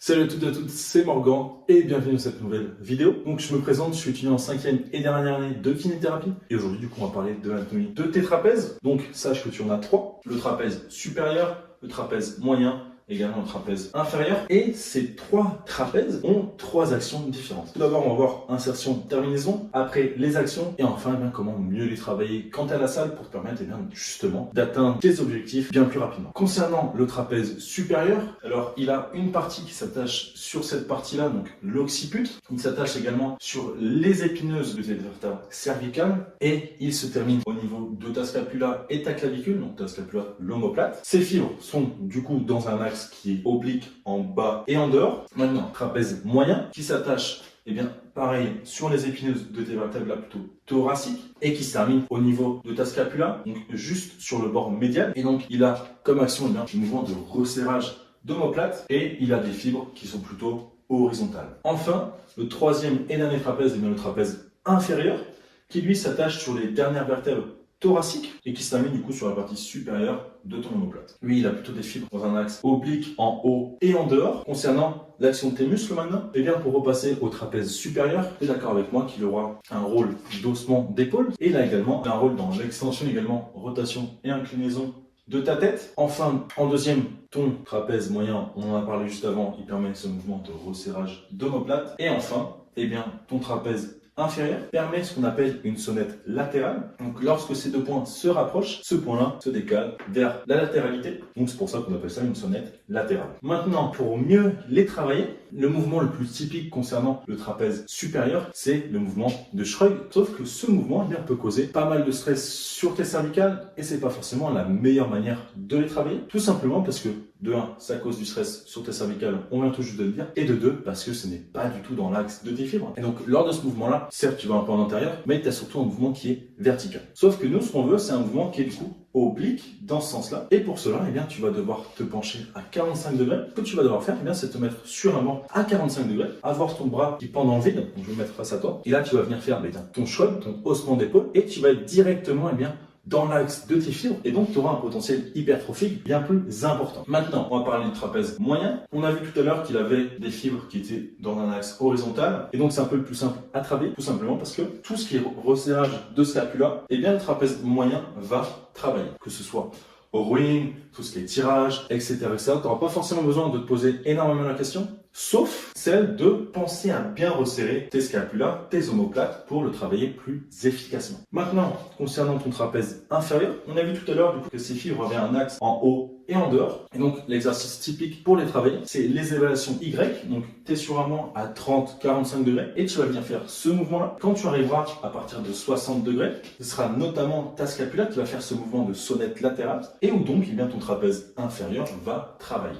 Salut à toutes et à tous, c'est Morgan et bienvenue dans cette nouvelle vidéo. Donc je me présente, je suis étudiant en 5e et dernière année de kinésithérapie et aujourd'hui du coup on va parler de l'anatomie de tes trapèzes. Donc sache que tu en as trois, le trapèze supérieur, le trapèze moyen, également le trapèze inférieur. Et ces trois trapèzes ont trois actions différentes. Tout d'abord, on va voir insertion, terminaison, après les actions, et enfin, bien, comment mieux les travailler quand t'es à la salle pour te permettre, bien, justement, d'atteindre tes objectifs bien plus rapidement. Concernant le trapèze supérieur, alors, il a une partie qui s'attache sur cette partie-là, donc l'occiput. Il s'attache également sur les épineuses de tes vertèbres cervicales, et il se termine au niveau de ta scapula et ta clavicule, donc ta scapula, l'omoplate. Ces fibres sont, du coup, dans un axe qui est oblique en bas et en dehors. Maintenant, trapèze moyen qui s'attache, pareil, sur les épineuses de tes vertèbres là plutôt thoraciques et qui se termine au niveau de ta scapula, donc juste sur le bord médial. Et donc, il a comme action un mouvement de resserrage d'omoplate et il a des fibres qui sont plutôt horizontales. Enfin, le troisième et dernier trapèze, le trapèze inférieur qui lui s'attache sur les dernières vertèbres thoracique et qui se termine du coup sur la partie supérieure de ton omoplate. Lui, il a plutôt des fibres dans un axe oblique en haut et en dehors. Concernant l'action de tes muscles maintenant, pour repasser au trapèze supérieur, tu es d'accord avec moi qu'il aura un rôle d'ossement d'épaule et il a également un rôle dans l'extension, également rotation et inclinaison de ta tête. Enfin, en deuxième, ton trapèze moyen, on en a parlé juste avant, il permet ce mouvement de resserrage d'omoplate. Et enfin, ton trapèze inférieur permet ce qu'on appelle une sonnette latérale. Donc lorsque ces deux points se rapprochent, ce point-là se décale vers la latéralité. Donc c'est pour ça qu'on appelle ça une sonnette latérale. Maintenant, pour mieux les travailler, le mouvement le plus typique concernant le trapèze supérieur, c'est le mouvement de Schrög. Sauf que ce mouvement peut causer pas mal de stress sur tes cervicales et c'est pas forcément la meilleure manière de les travailler. Tout simplement parce que de 1, ça cause du stress sur tes cervicales, on vient tout juste de le dire, et de 2, parce que ce n'est pas du tout dans l'axe de tes fibres. Et donc, lors de ce mouvement-là, certes, tu vas un peu en antérieur, mais tu as surtout un mouvement qui est vertical. Sauf que nous, ce qu'on veut, c'est un mouvement qui est du coup oblique dans ce sens-là. Et pour cela, tu vas devoir te pencher à 45 degrés. Ce que tu vas devoir faire, c'est te mettre sur un banc à 45 degrés, avoir ton bras qui pend dans le vide, donc je vais le mettre face à toi. Et là, tu vas venir faire ton Schrög, ton haussement d'épaule, et tu vas être directement, dans l'axe de tes fibres et donc tu auras un potentiel hypertrophique bien plus important. Maintenant, on va parler du trapèze moyen. On a vu tout à l'heure qu'il avait des fibres qui étaient dans un axe horizontal et donc c'est un peu le plus simple à travailler tout simplement parce que tout ce qui est resserrage de scapula, le trapèze moyen va travailler. Que ce soit rowing, tout ce qui est tirage, etc. Tu n'auras pas forcément besoin de te poser énormément la question, sauf celle de penser à bien resserrer tes scapulas, tes omoplates pour le travailler plus efficacement. Maintenant, concernant ton trapèze inférieur, on a vu tout à l'heure que ces fibres avaient un axe en haut et en dehors. Et donc, l'exercice typique pour les travailler, c'est les élévations Y. Donc, tu es sur un banc à 30-45 degrés et tu vas venir faire ce mouvement-là. Quand tu arriveras à partir de 60 degrés, ce sera notamment ta scapula qui va faire ce mouvement de sonnette latérale et où donc, ton trapèze inférieur va travailler.